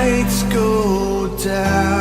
lights go down.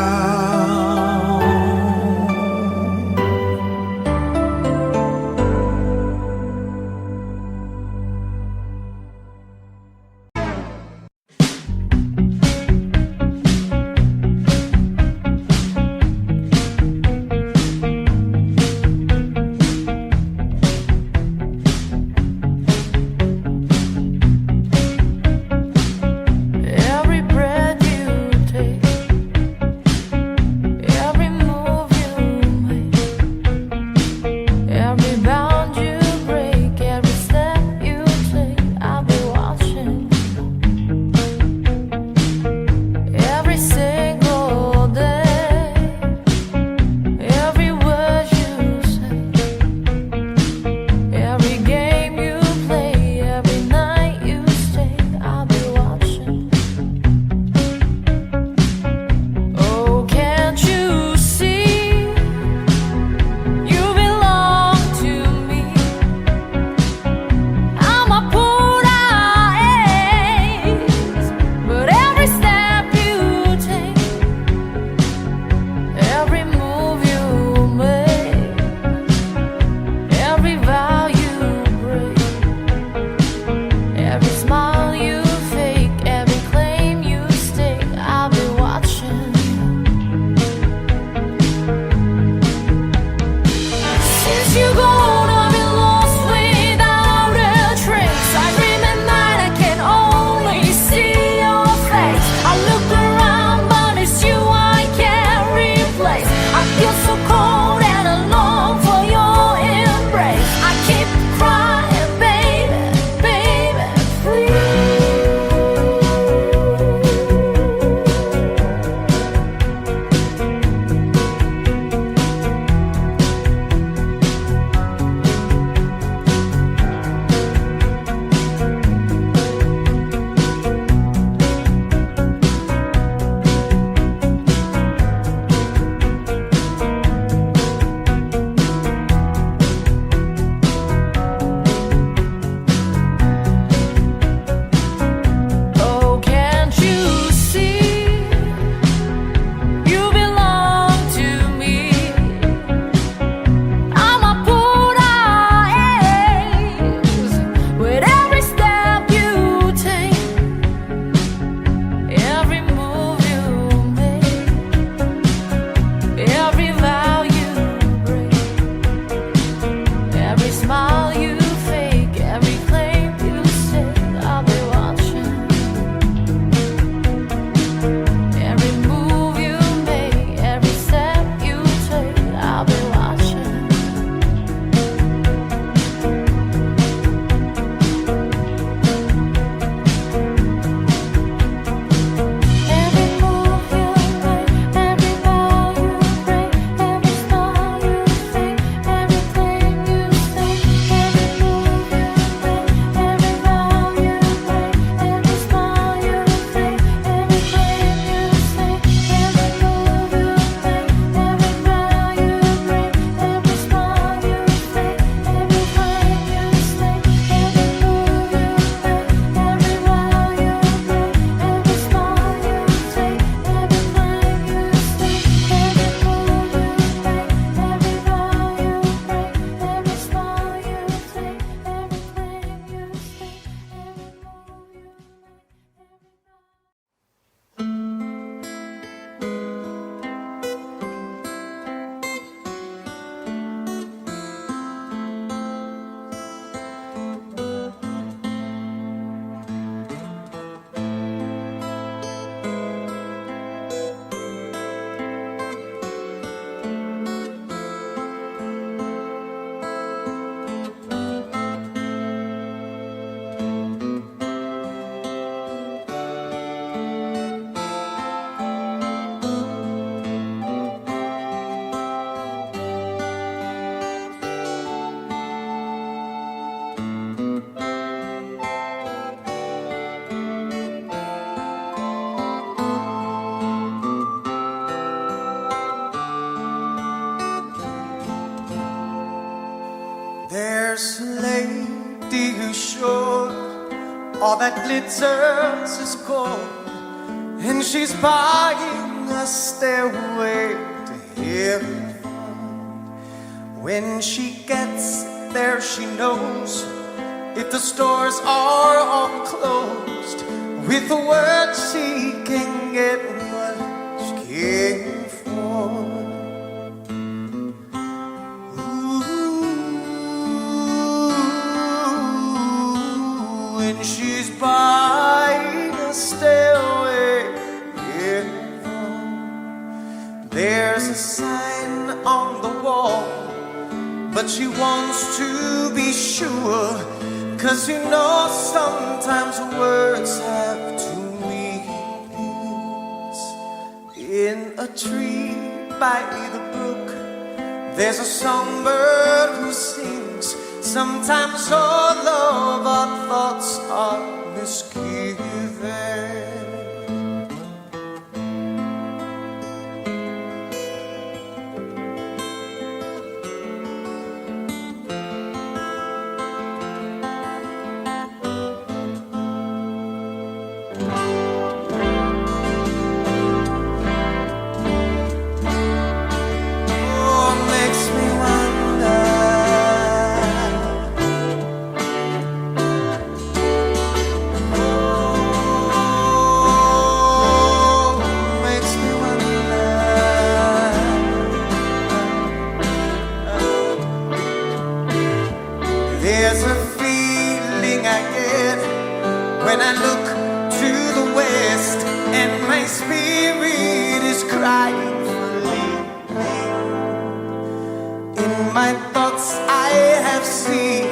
There's a lady who's sure all that glitters is gold, and she's buying a stairway to heaven. When she gets there, she knows if the stores are all closed. With a word, she can get what she came for. Ooh, when she's buying a stairway, yeah. There's a sign on the wall, but she wants to be sure, 'cause you know sometimes words have two meanings. In a tree by the brook, there's a songbird who sings. Sometimes all of our thoughts are misgiven. There's a feeling I get when I look to the west, and my spirit is crying for leaving. In my thoughts I have seen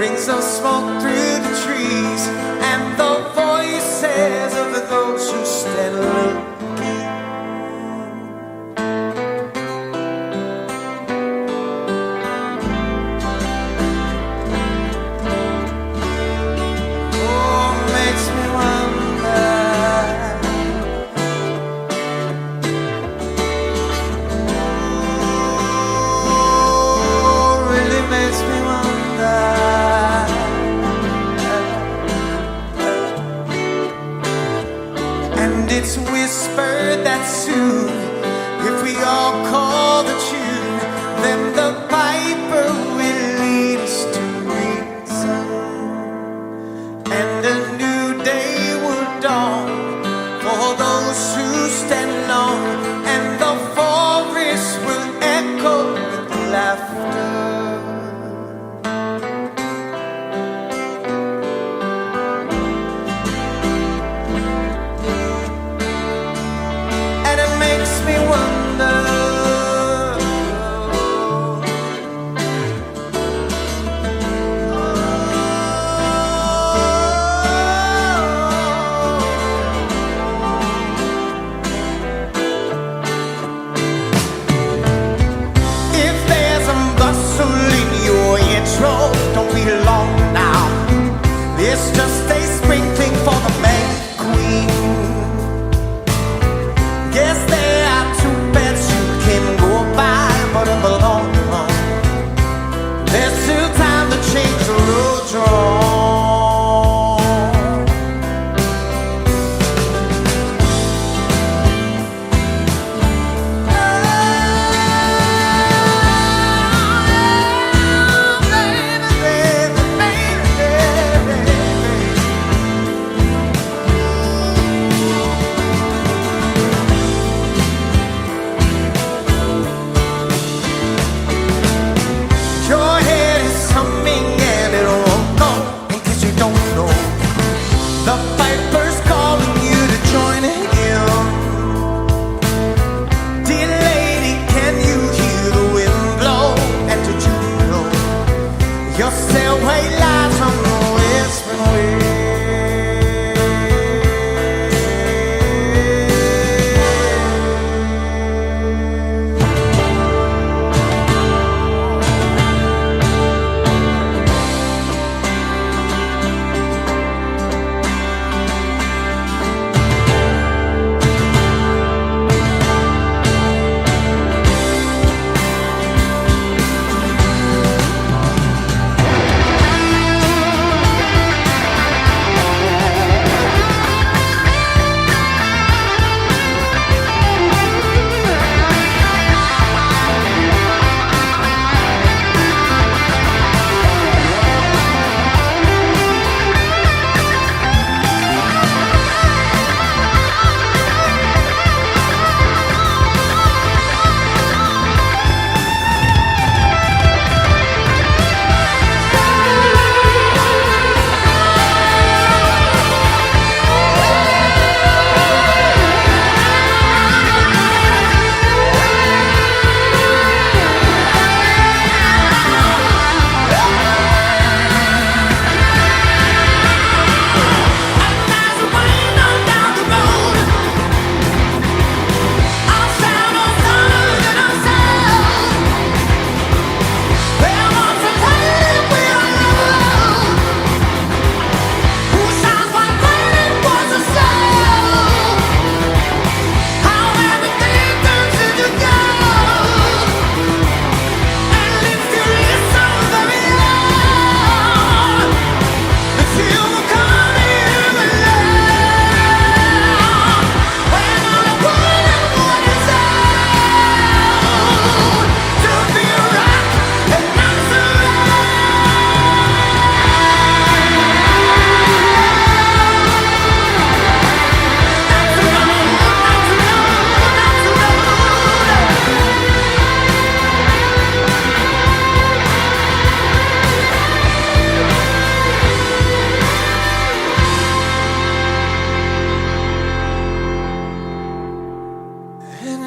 rings of smoke through the trees, and the voices of those who stand looking. It's whispered that soon, if we all call the tune, then the piper will lead us to reason, and a new day will dawn for those who stand alone, and the forest will echo with laughter.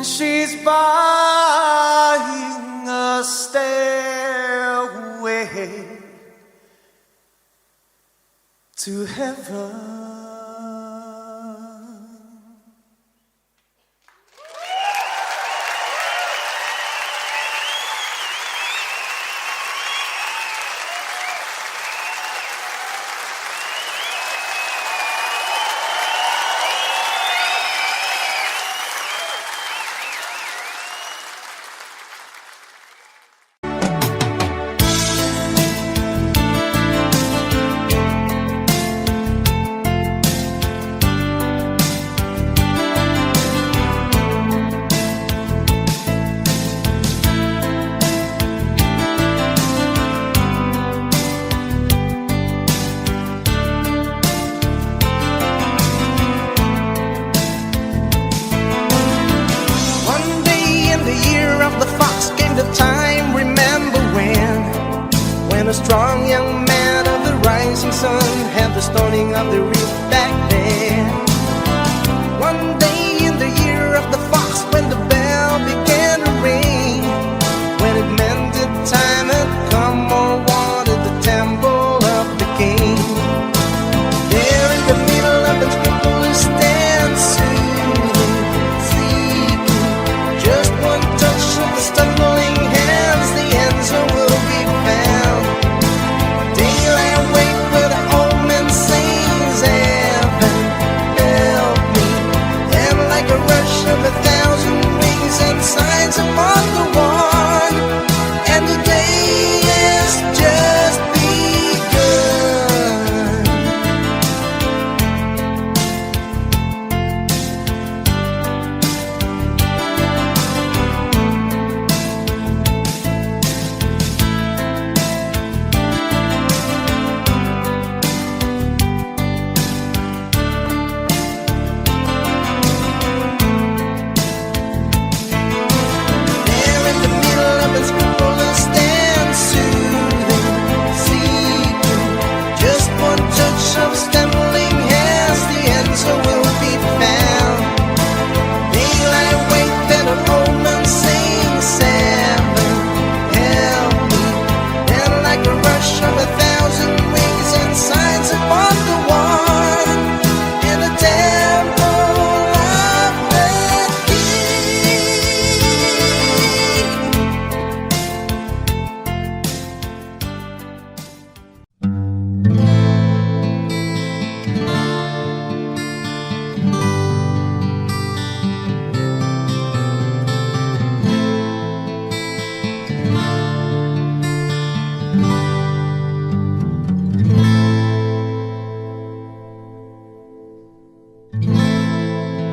She's buying a stairway to heaven. A strong young man of the rising sun had the stoning of the reef back then. One day in the year of the fox, when the bell began to ring, when it meant that time had come or wanted the temple of the king. There in the middle of unscrupulous dance, seeking just one touch of the stumbling hands, the answer will be found. And signs upon the wall, and the day has just begun.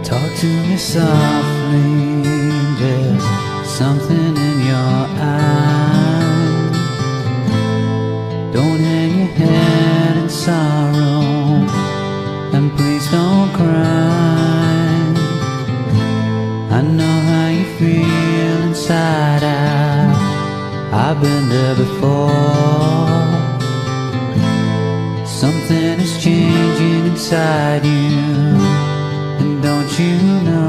Talk to me softly, there's something in your eyes. Don't hang your head in sorrow, and please don't cry. I know how you feel inside out, I've been there before. Something is changing inside you, and don't you know?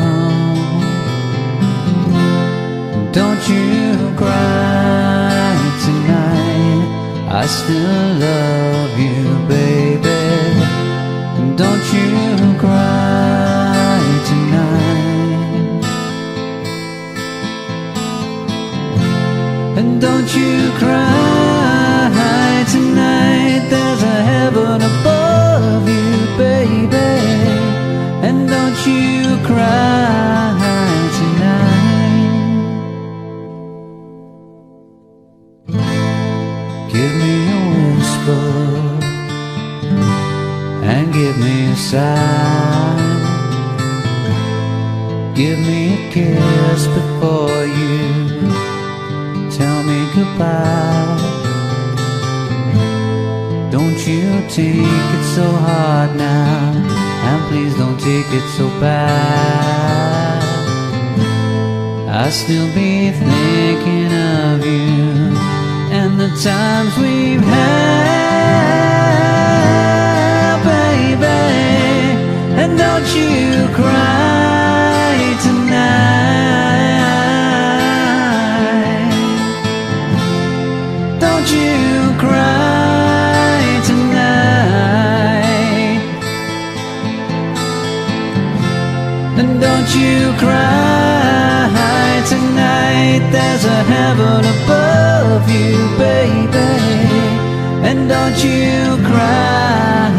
Don't you cry tonight, I still love you, baby. Don't you cry tonight. And don't you cry tonight, there's a heaven above you, baby. And don't you cry tonight. Give me a whisper and give me a sigh. Give me a kiss before you tell me goodbye. Don't you take it so hard now, and please don't take it so bad. I'll still be thinking of you and the times we've had, baby. And don't you cry tonight. don't you cry tonight, there's a heaven above you, baby. And don't you cry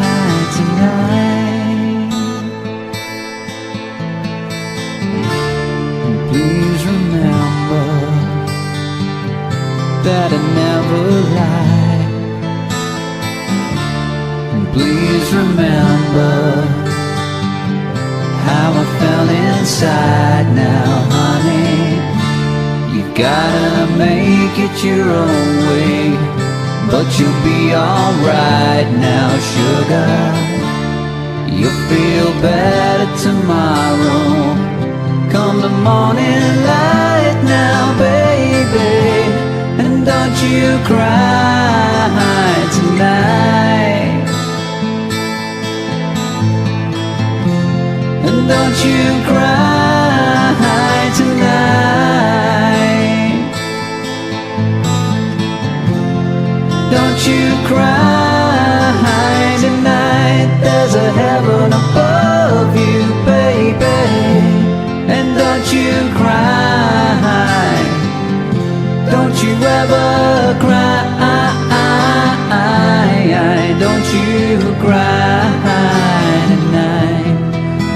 tonight. And please remember that I never lie. And please remember how I felt inside. Now, honey, you gotta make it your own way, but you'll be alright now, sugar. You'll feel better tomorrow, come the morning light now, baby. And don't you cry tonight. And don't you cry tonight. Don't you cry tonight, there's a heaven above you, baby. And don't you cry, don't you ever cry. Don't you cry tonight,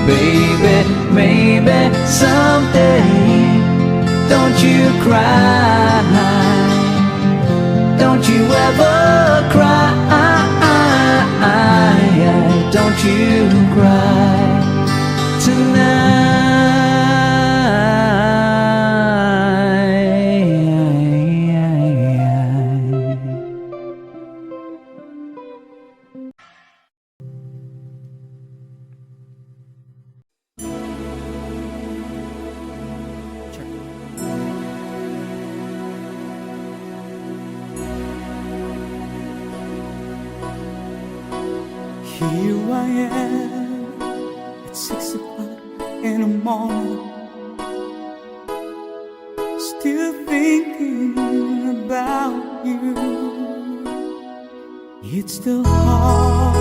baby. Maybe someday, don't you cry. Don't you ever cry. Don't you cry Here I am at 6 o'clock in the morning, still thinking about you. It's still hard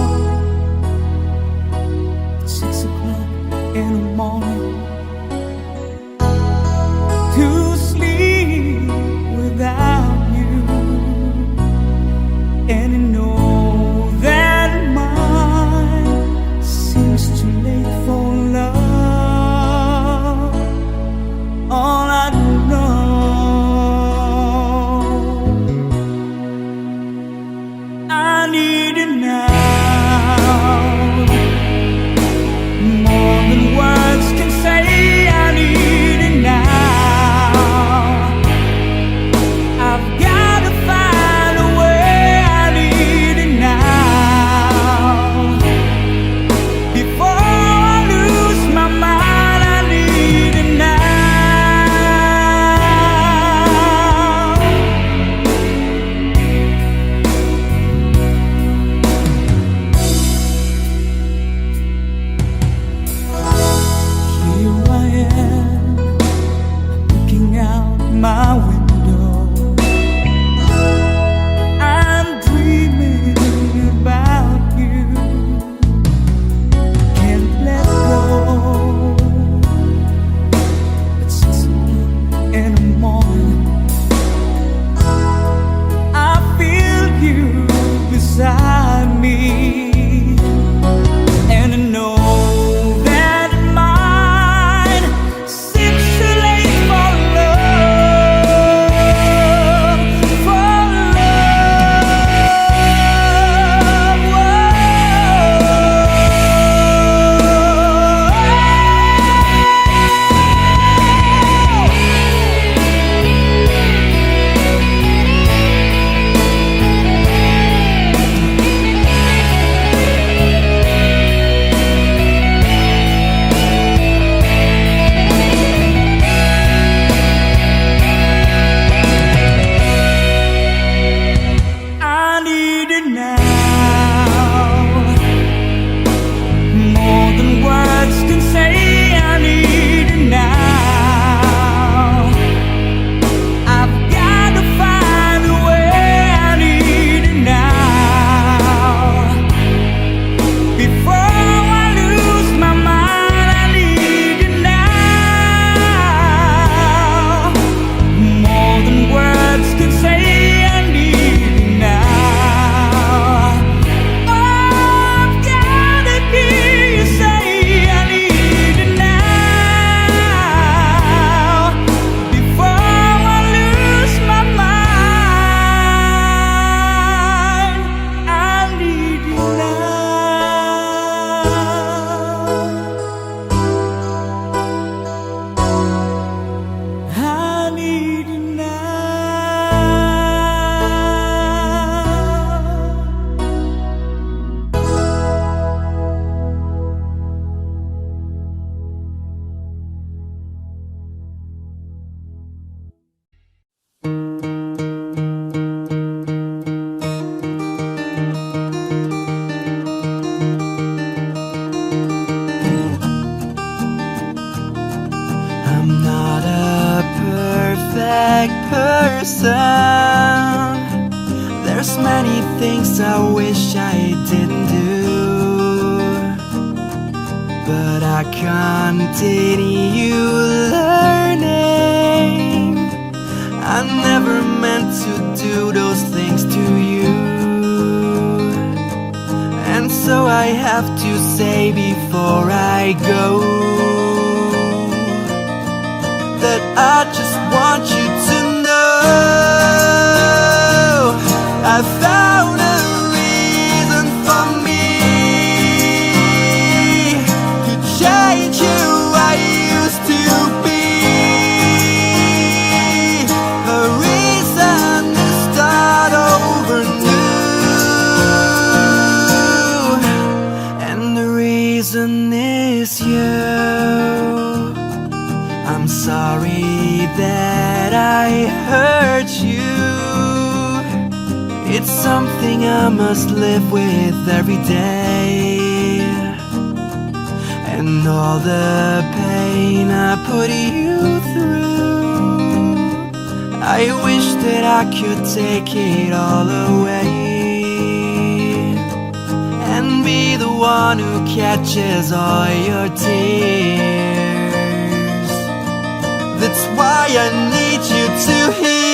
at 6 o'clock in the morning to sleep without you, and I know that mine seems too late for love. All I know, I need you now. I'm not a perfect person. There's many things I wish I didn't do, but I continue learning. I never meant to do those things to you, and so I have to say before I go that I just want you to know I found a reason for me to change who I used to be, a reason to start over new, and the reason is you. I'm sorry that I hurt you. It's something I must live with every day, and all the pain I put you through, I wish that I could take it all away and be the one who catches all your tears. That's why I need you to hear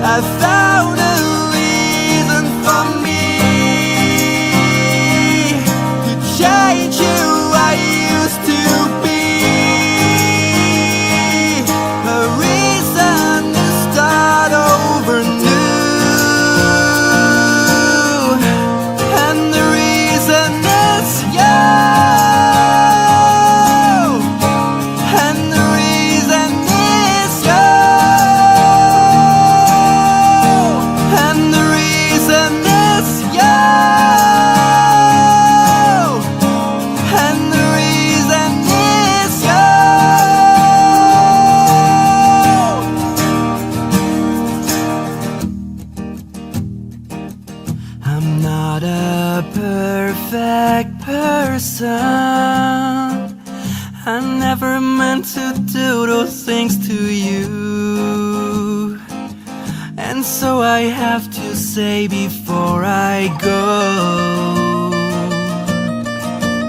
I found a reason for me to change who I used to be, a reason to start over new, and the reason is you. I'm not a perfect person. I never meant to do those things to you, and so I have to say before I go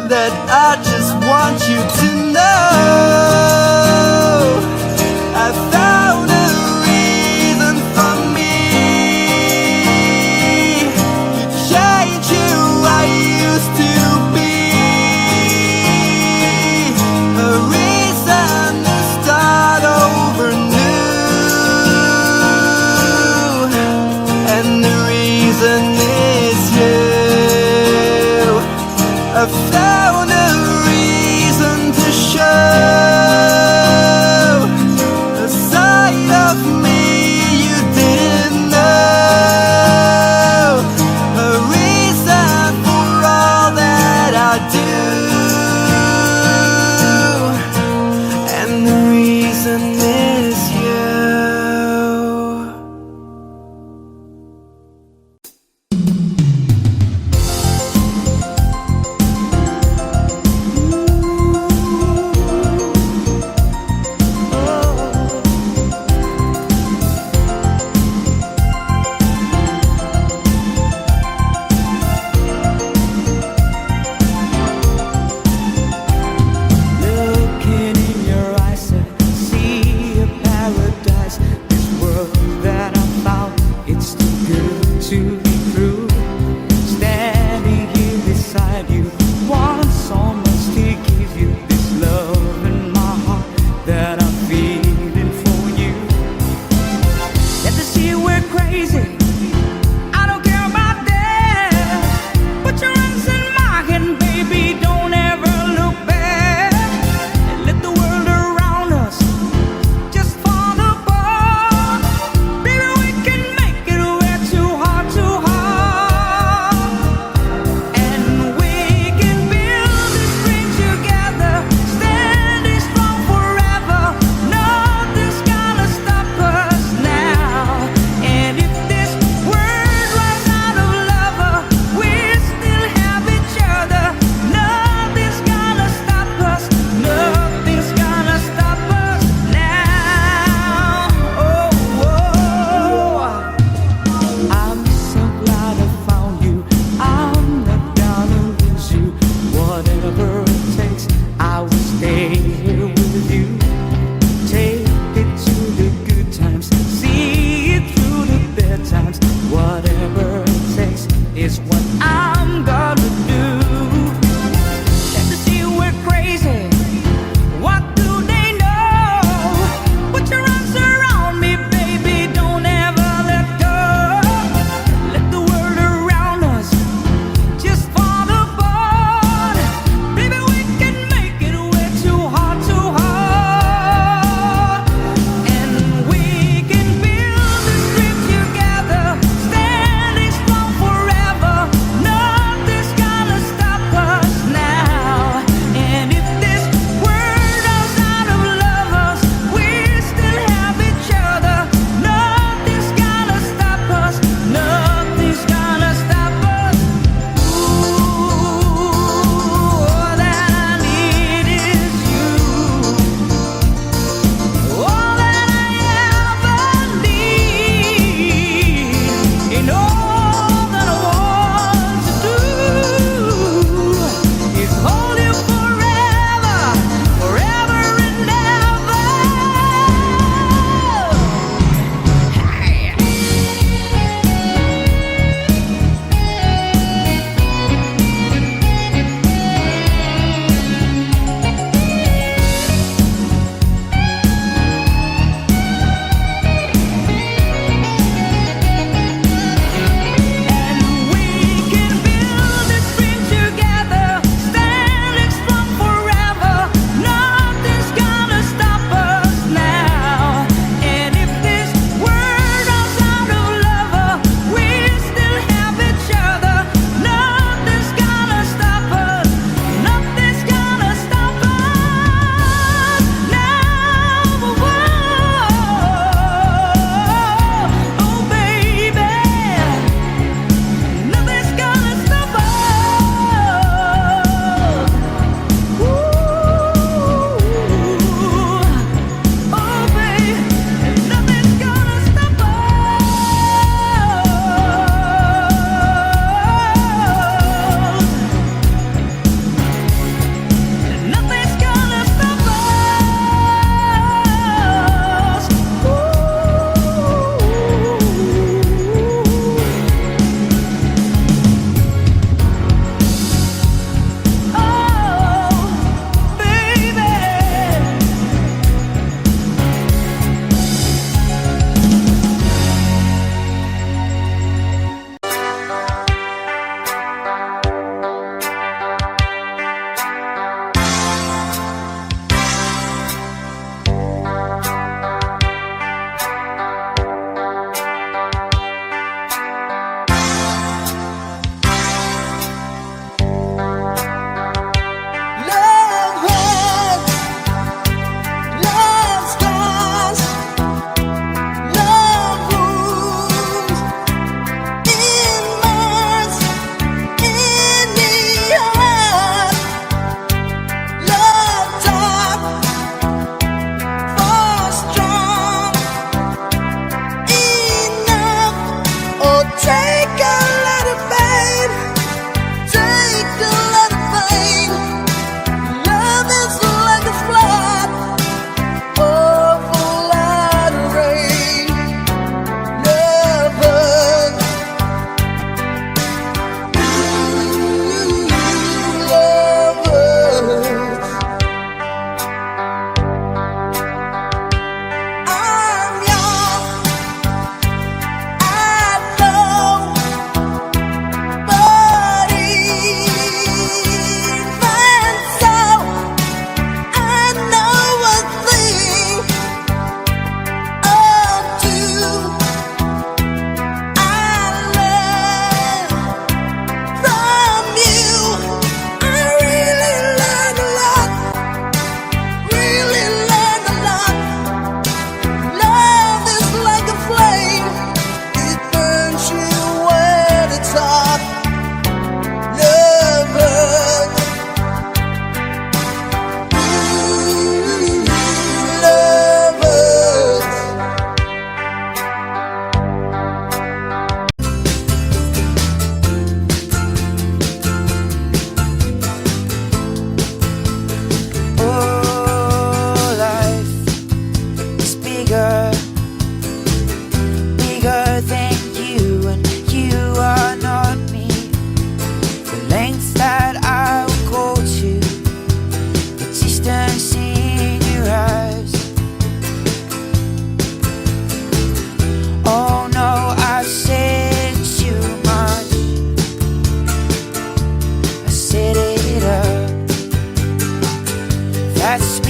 that I just want you to know I found a reason for me to change who I used to be, a reason to start over new, and the reason is you. I found a reason to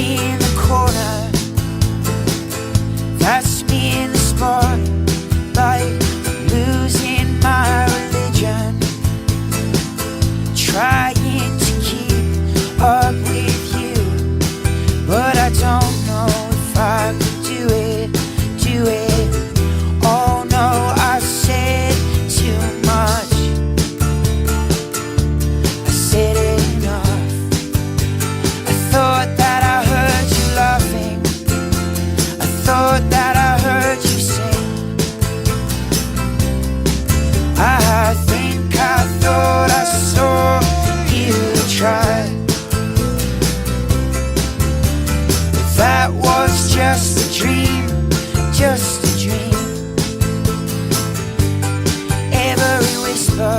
me in the corner. That's me in the spotlight, losing my religion, trying to keep up with you, but I don't know if I could do it. Oh no, I said too much, I said enough. I thought that I heard you laughing, I thought that I heard you sing. I think I thought I saw you try, but that was just a dream, just a dream. Every whisper,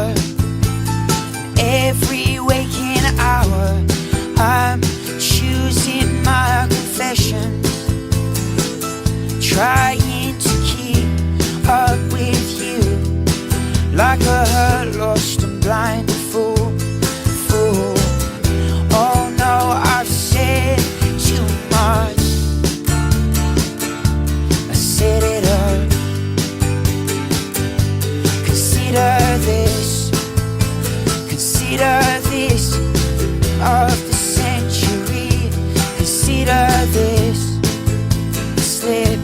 every waking hour, I'm choosing my confessions, trying to keep up with you, like a hurt, lost and blinded fool. Oh no, I've said too much, I said it all. Consider this of the century. Consider this slip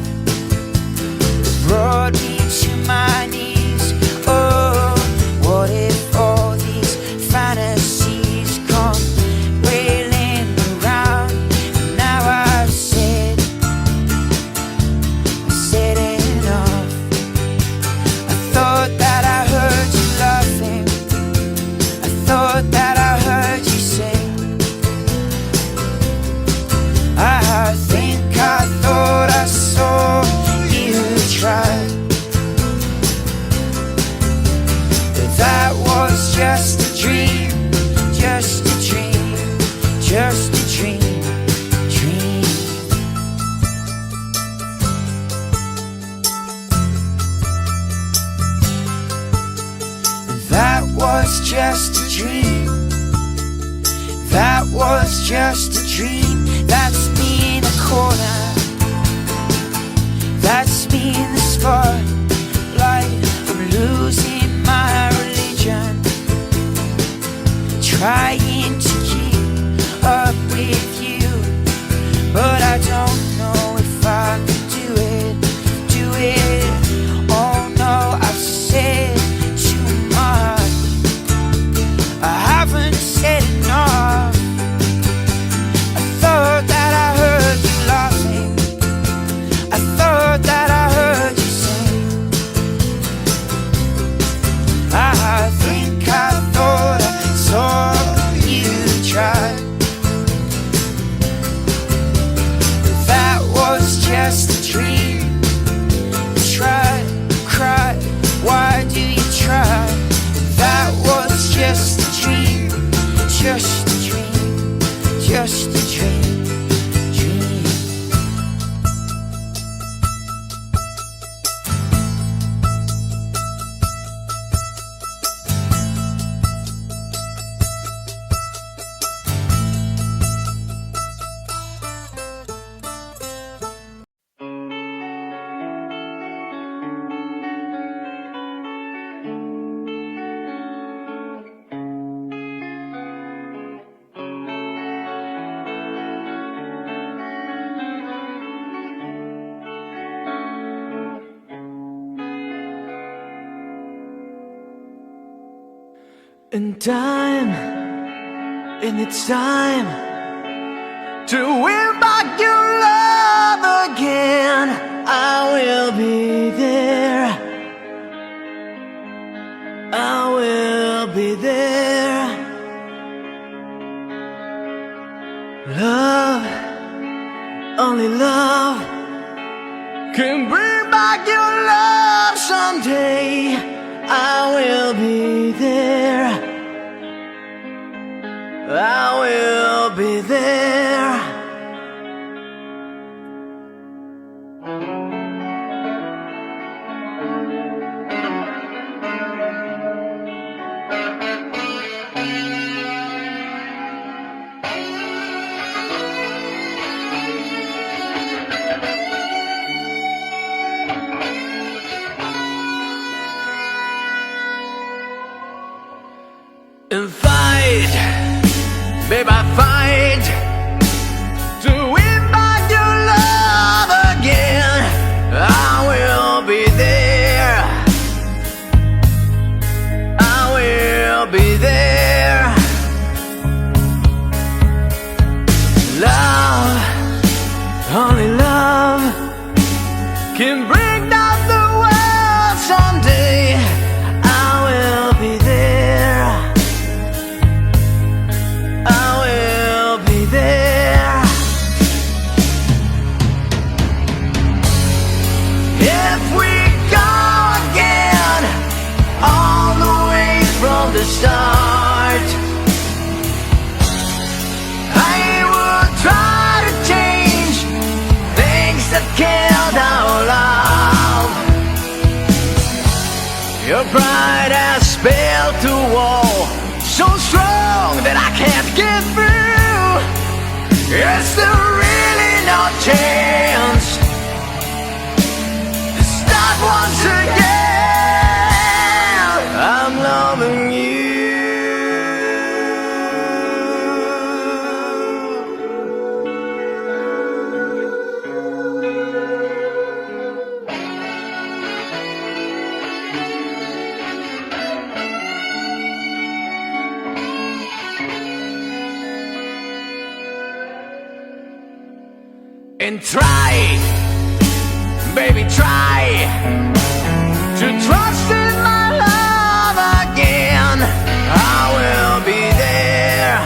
that brought me to my knees. Oh, what if all these fantasies come railing around? Now I've said enough. I thought that I heard you laughing, I thought that I heard you sing. I think I thought I saw you try, but that was just a dream, just a dream, just a dream, dream. That was just a dream, that was just a dream. That's me in a corner, that's me in the spotlight. I'm losing my religion, trying to keep up with you, but I don't know if I could do it. Oh no, I've said too much, I haven't said enough. I thought that I heard you laughing, I thought that I heard you sing. I think I thought I saw you try, but that was just a dream. Try, cry, why do you try? That was just a dream, just a dream, just a dream, dream. And it's time to win back your love again. I will be there, I will be there. Love, only love can bring back your love someday. I will be there, I will be there. Your pride has built a wall so strong that I can't get through. Is there really no chance to start once again? I'm loving you. And try, baby, try to trust in my love again. I will be there.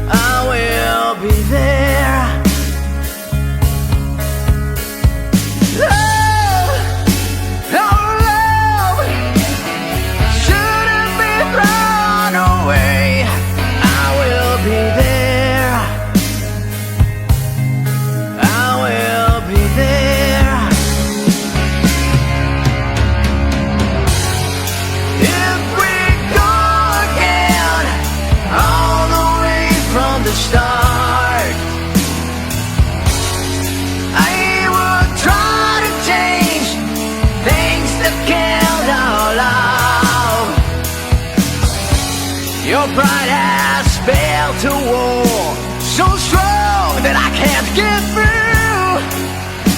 I will be there. Love, our love shouldn't be thrown away. I will be there. Start. I will try to change things that killed our love. Your pride has built a wall so strong that I can't get through.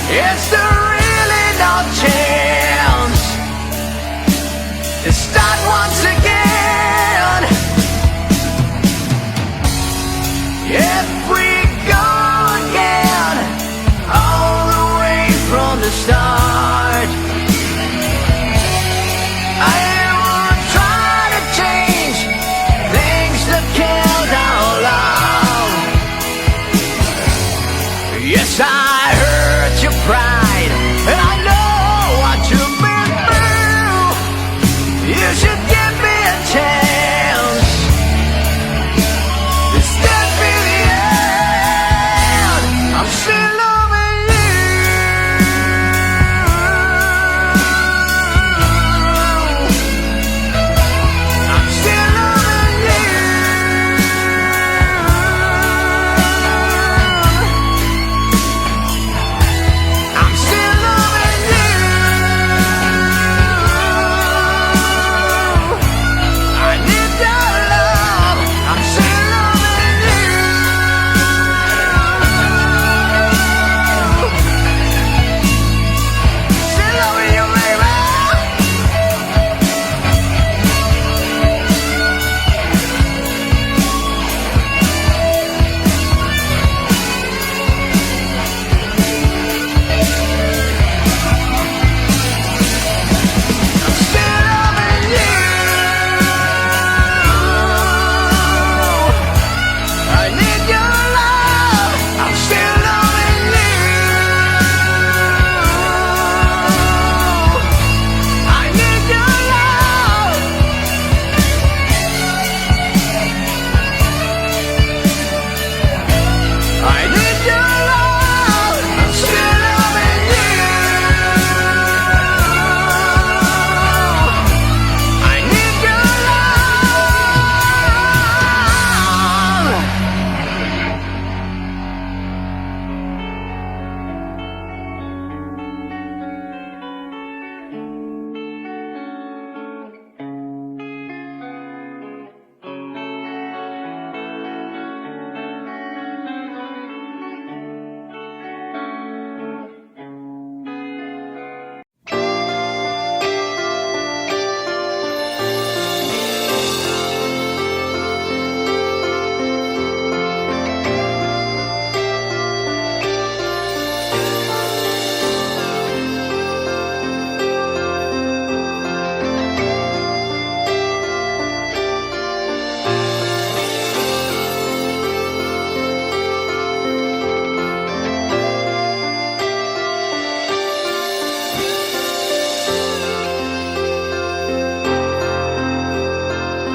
Is there really no chance to start once again? If we go again, all the way from the start, I will try to change things that killed our love. Yes, I hurt your pride, and I know what you've been through. You should give me a chance. I'm still loving you. I'm still loving you. I'm still loving you. I need your love. I'm still loving you.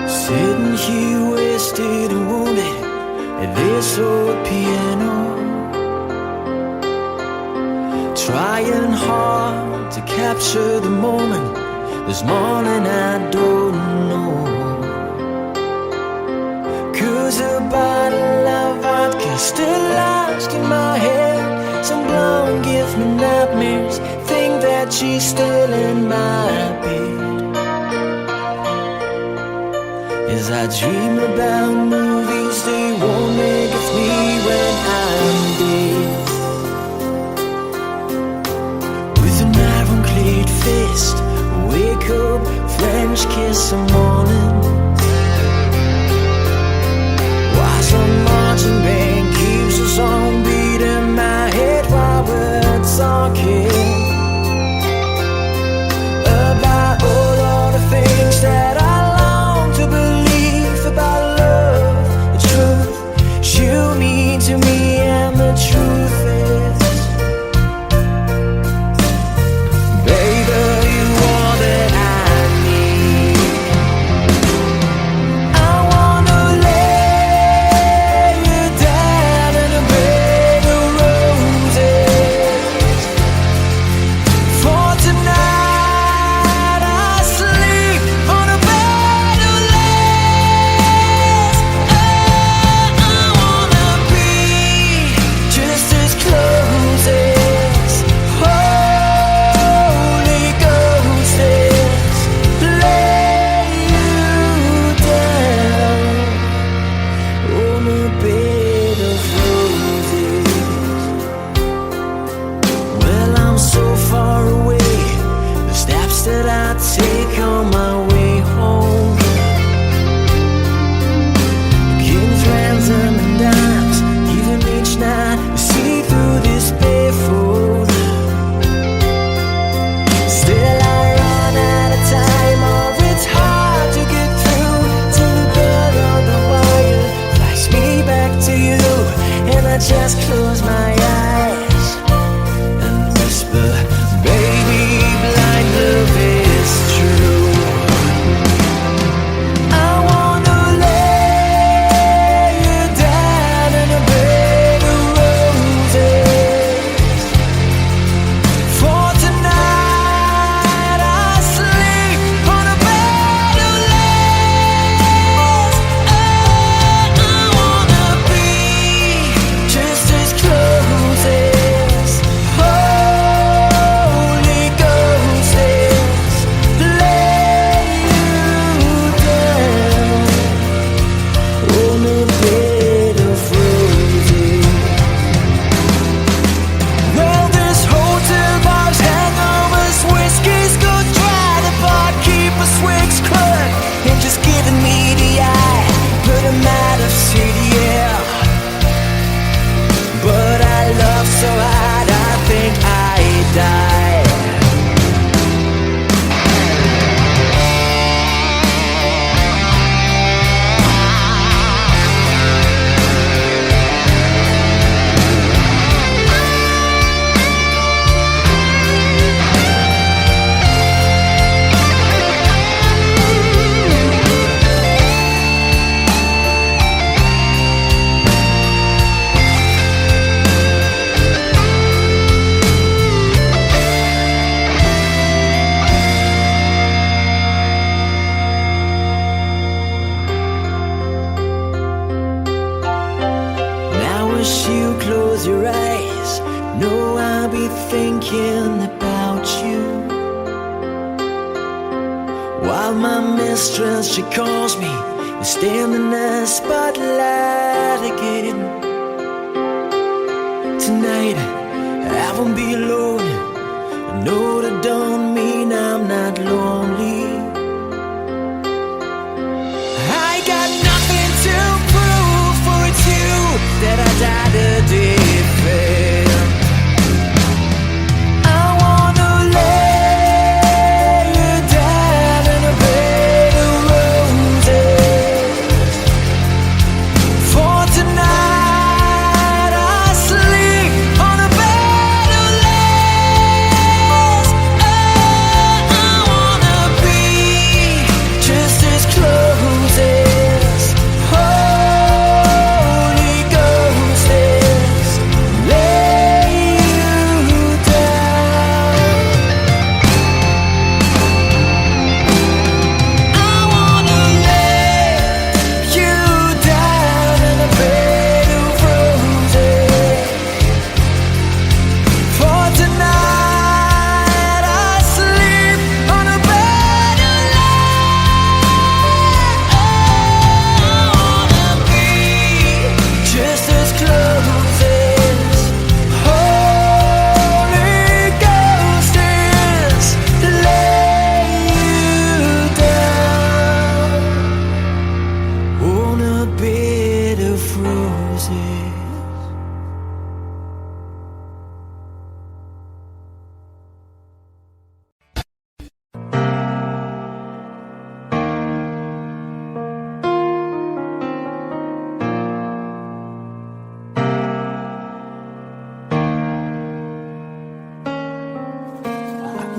Sitting here wasted and wounded at this old piano, Trying hard to capture the moment. This morning I don't know. 'Cause a bottle of vodka still lost in my head. Some blonde gives me nightmares. Think that she's still in my bed. As I dream about movies they won't make of me when I'm dead. With an iron-clad fist, wake up, French kiss some morning. While some marching band keeps a song beat in my head while we're talking about all of the things that I long to believe about love, the truth you mean to me, and the truth is, baby, you are that I need. I wanna lay you down in a bed of roses. For tonight I sleep on a bed of lace. I wanna be just as close as Holy Ghost is. Lay you down on a bed of roses. Well, I'm so far away. The steps that I take on my way home, getting friends and dimes, even each night we see through this barefoot. Still I run out of time, or it's hard to get through till the bell on the wire flies me back to you, and I just close my eyes and whisper, baby, blind love is true. I wanna lay you down in a bed of roses. For tonight I sleep on a bed of lace. I wanna be just as close as Holy Ghost is. Lay you down on a bed of roses. Well, this hotel bar's hangovers, whiskey's go dry. The barkeeper swigs clerk and just giving me the eye. But I'm out of city, yeah. But I love so hard, I think I die. Now as you close your eyes, know I'll be thinking about you. While my mistress, she calls me to stand in the spotlight again. Tonight I won't be alone. I know that don't mean I'm not lonely. I got nothing to prove, for it's you that I died to defend. I wanna lay you down in a bed of roses. For tonight I sleep on a bed of lace. I wanna be just as close as Holy Ghost is.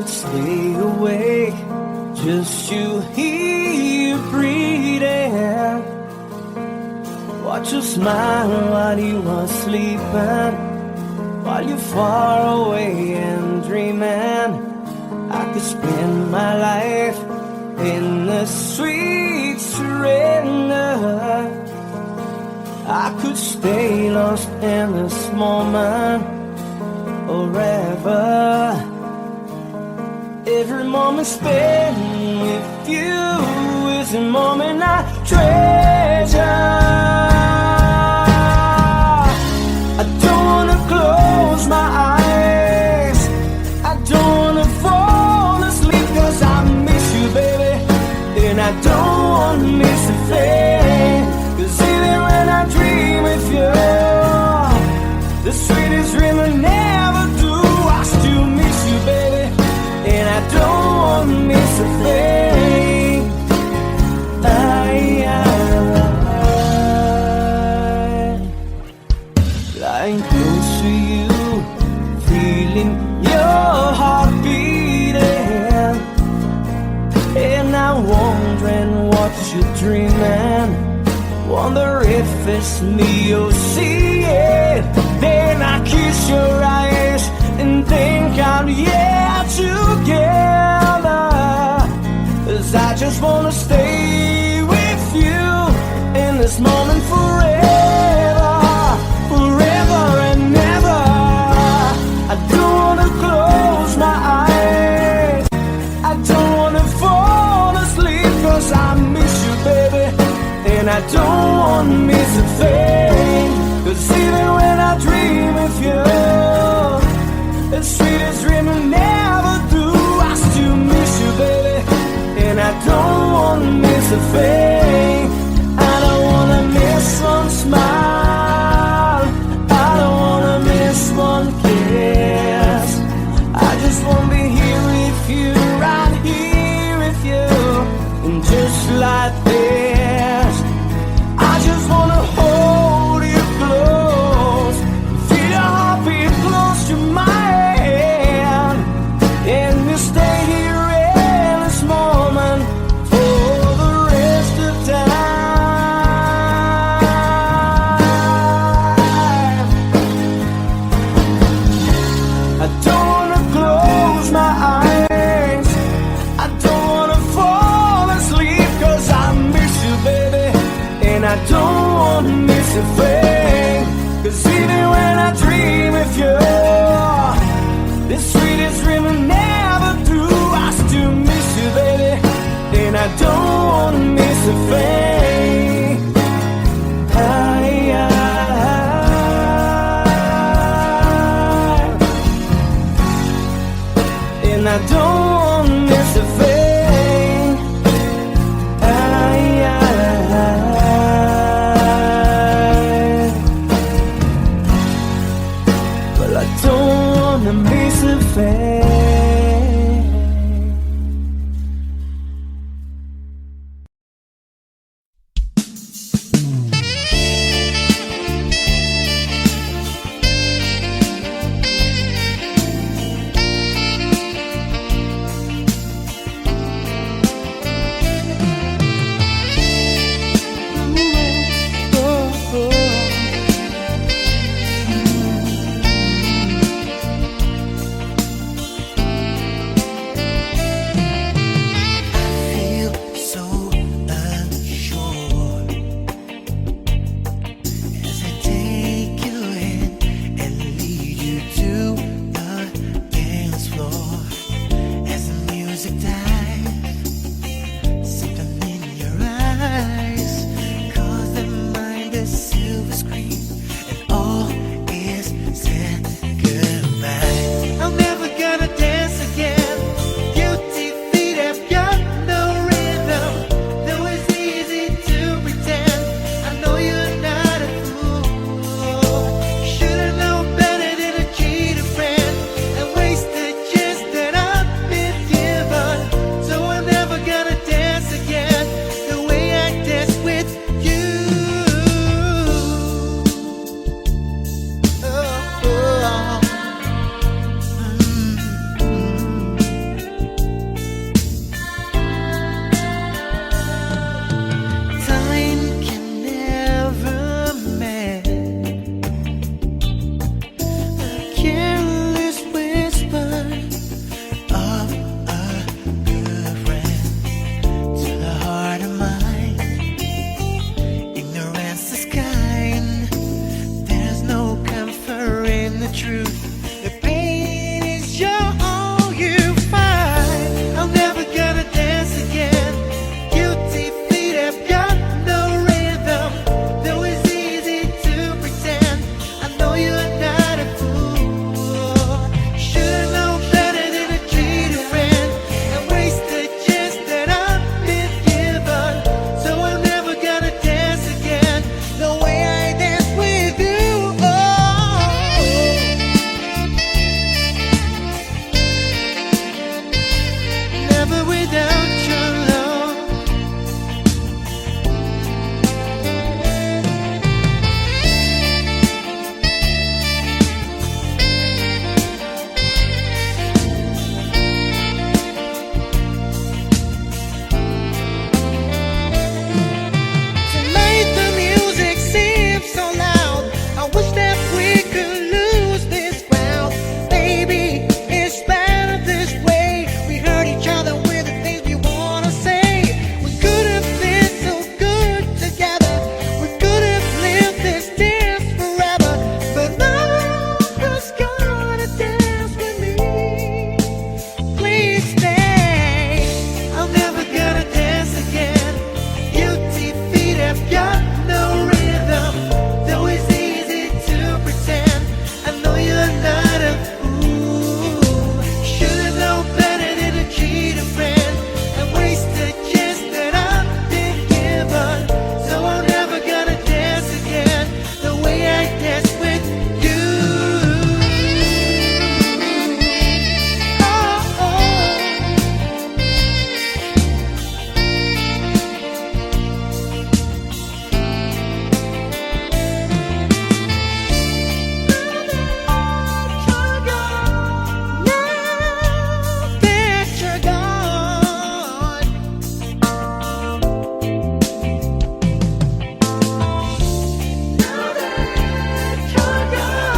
could stay awake just to hear you breathing. Watch you smile while you are sleeping, while you're far away and dreaming. I could spend my life in the sweet surrender. I could stay lost in this moment forever. Every moment spent with you is a moment I treasure. I don't wanna close my eyes, I don't wanna fall asleep, 'cause I miss you, baby, and I don't wanna miss a thing. 'Cause even when I dream with you, the sweetest dream I never do, I still miss you, baby, and I don't wanna miss a thing. Lying close to you, feeling your heart beating, and I'm wondering what you're dreaming. Wonder if it's me you're seeing. Then I kiss your eyes and think I'm together. 'Cause I just wanna stay with you in this moment forever, forever and ever. I don't wanna close my eyes, I don't wanna fall asleep, 'cause I miss you, baby, and I don't wanna miss a thing. 'Cause even when I dream with you, the sweetest dream I never do, I still miss you, baby, and I don't wanna miss a thing. I don't wanna miss one smile, I don't wanna miss one kiss. I just wanna be here with you, right here with you, and just like this, I just wanna hold you close, feel your heartbeat close to mine, and we stay here in this moment for the rest of time. I don't wanna close my eyes, I don't wanna fall asleep, 'cause I miss you, baby, and I don't wanna miss a thing. 'Cause even when I dream of you, the sweetest dream I never do, I still miss you, baby, and I don't wanna miss a thing. And I don't wanna miss a thing. Well, I don't wanna miss a thing. truth. The pain is your all you find. I'm never gonna dance again. Guilty feet have got no rhythm. Though it's easy to pretend, I know you're not a fool. Should've known better than to treat a friend and waste the chance that I've been given. So I'm never gonna dance again the way I dance with you. Never without your love. Tonight the music seems so loud. I wish that we could lose this crowd. Baby, it's better this way. We hurt each other with the things we wanna say. We could have been so good together. We could have lived this dance forever. But now who's gonna dance with me? Please stay. I'm never gonna dance again. Guilty feet have got no rhythm. Though it's easy to pretend, I know you're not a fool. Should've known better than to cheat a friend and waste the chance that I've been given. So I'm never gonna dance again the way I dance with you. Oh, oh.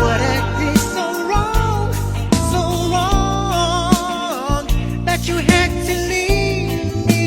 What I did so wrong that you had to leave me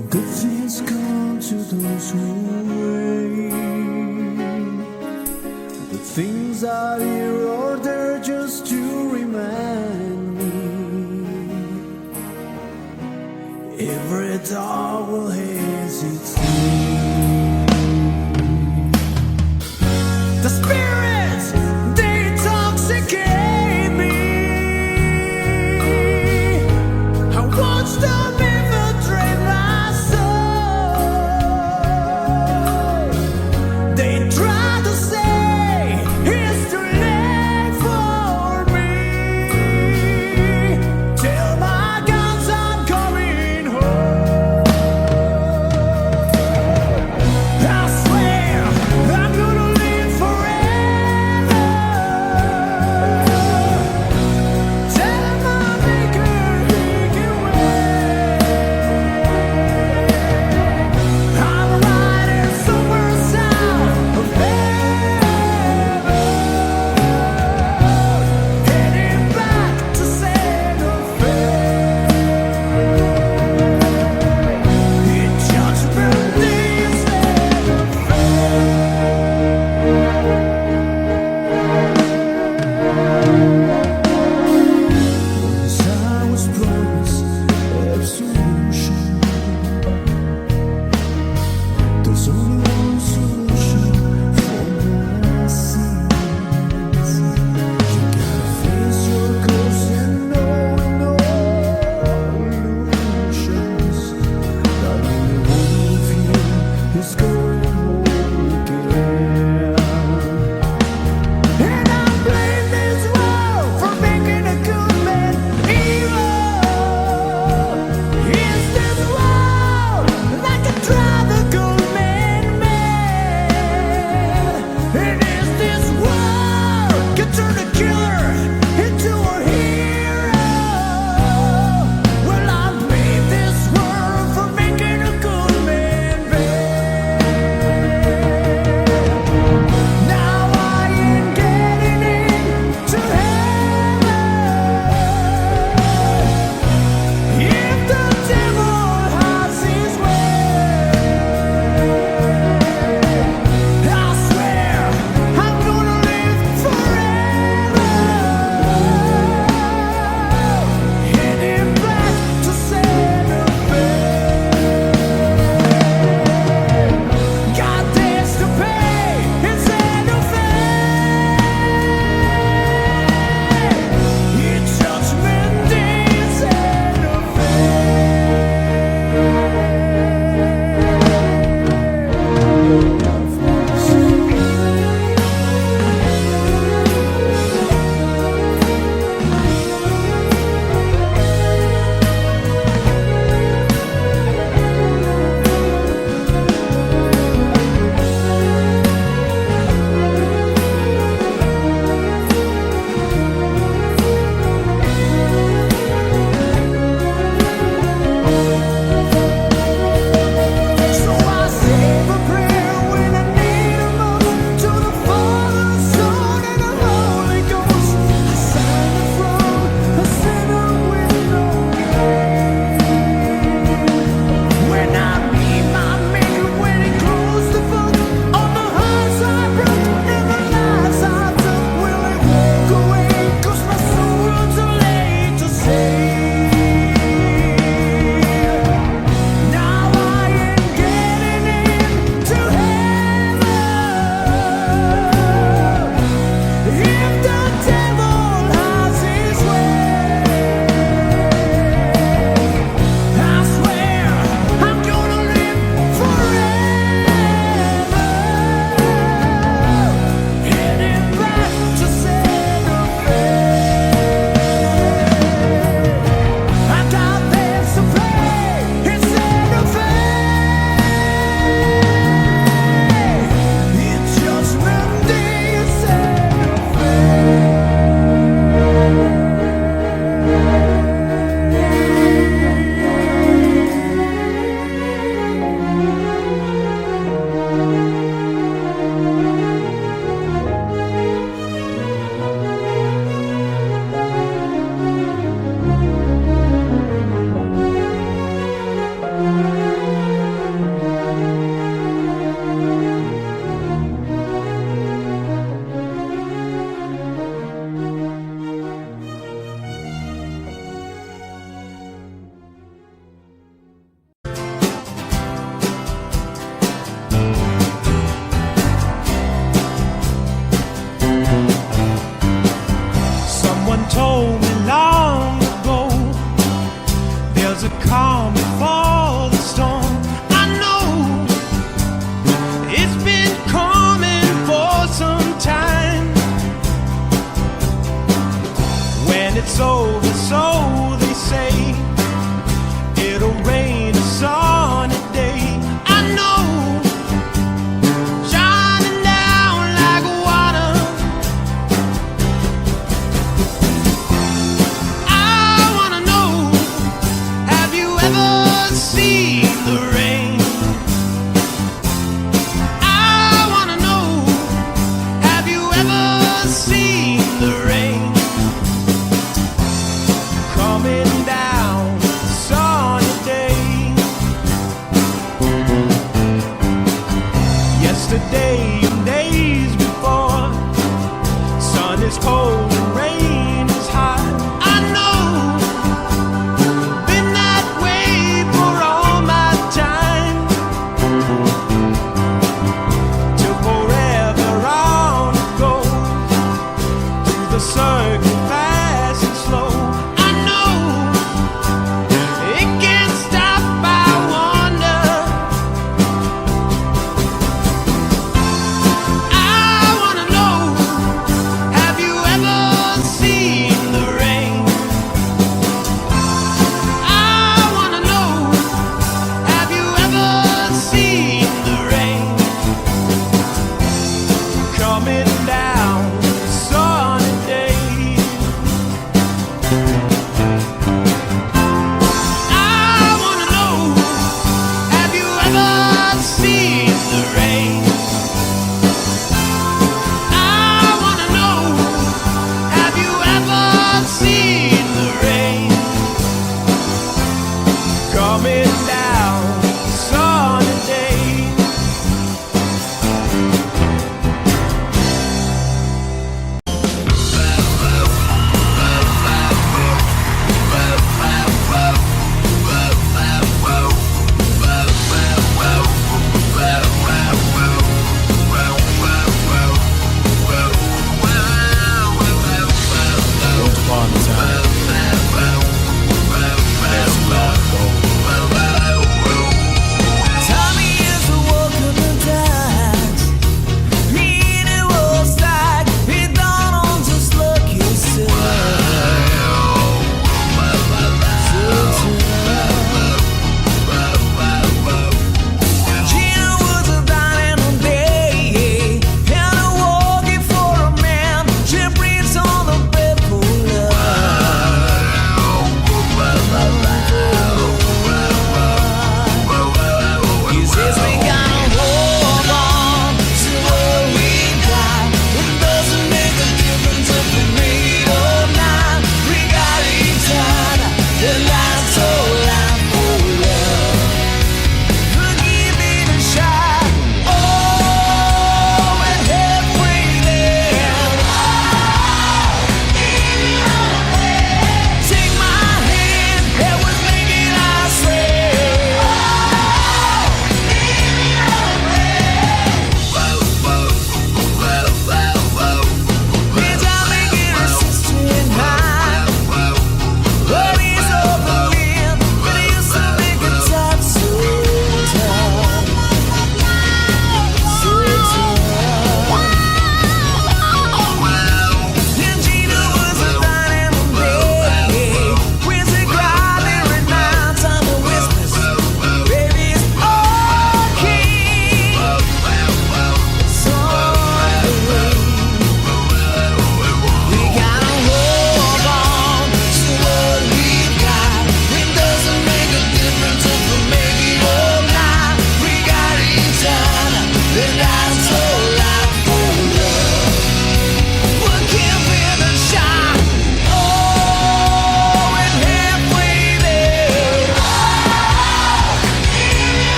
And good things come to those who wait. The things are here or there just to remind me. Every door will hesitate. The spirit